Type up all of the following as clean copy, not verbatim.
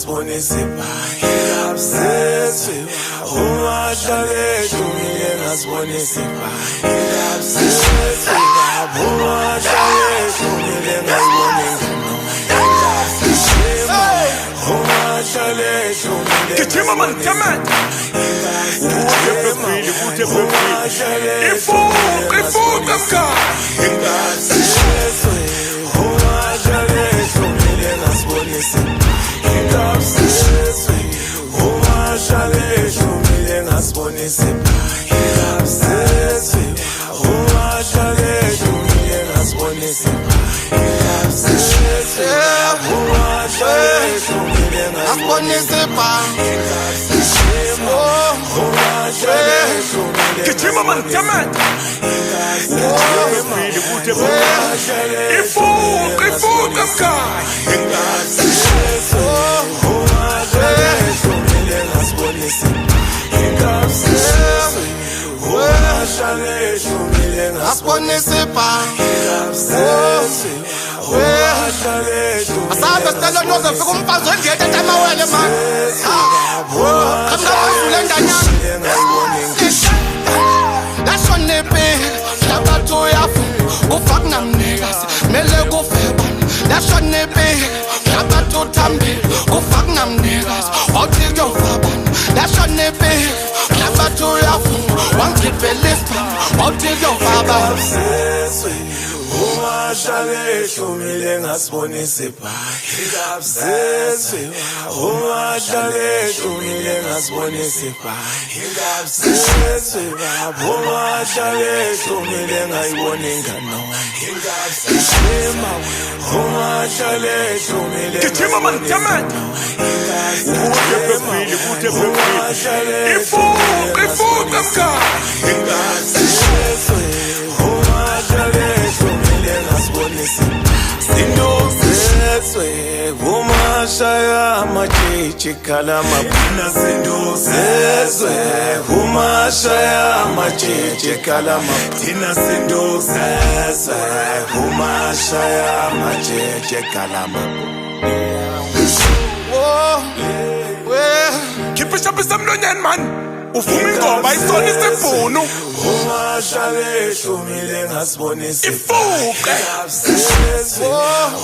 ngasibonisa ibhayi sesi ungahlale dumile ngasibonisa ibhayi sesi ungahlale dumile ngayibona ingano ungahlale dumile Gijima man, come on. Ifuqa mka. Gijima man, come on. Ifuqa mka. Asabe stelo noze fika umfazi wengiyeta tamawele man. Kamna wazule ndanyana. Lasho nepe, labato yafu, kufak namnegas, mele kufeban. Lasho nepe, labato tambe, kufak namnegas, otil yo faban. Lasho nepe, labato yafu, wangipe lispan, otil yo faban. Ungahlale hlomile ngasibonisa ibhayi sesi ungahlale hlomile ngasibonisa ibhayi sesi ungahlale hlomile ngayibona ingano ungahlale hlomile Gijima man, come on. Ifuqa mka. Umashaya machichi kalama pina sindozezwe umashaya machichi kalama pina sindozezwe umashaya machichi kalama Khipisha bisamlonyeni man. Uvuma ingoma isonisa ibhunu. Ungahlale hlomile ngasibonisa Ifuqe.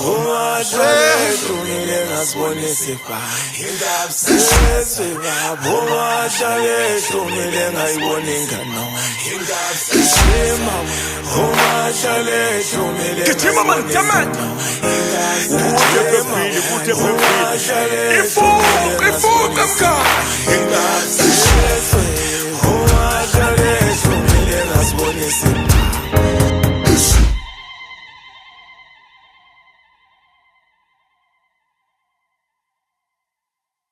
ungahlale hlomile ngasibonisa ibhayi sesi ungahlale hlomile ngayibona ingano ungahlale hlomile Gijima man, come on. Ifuqa mka. ungahlale hlomile ngasibonisa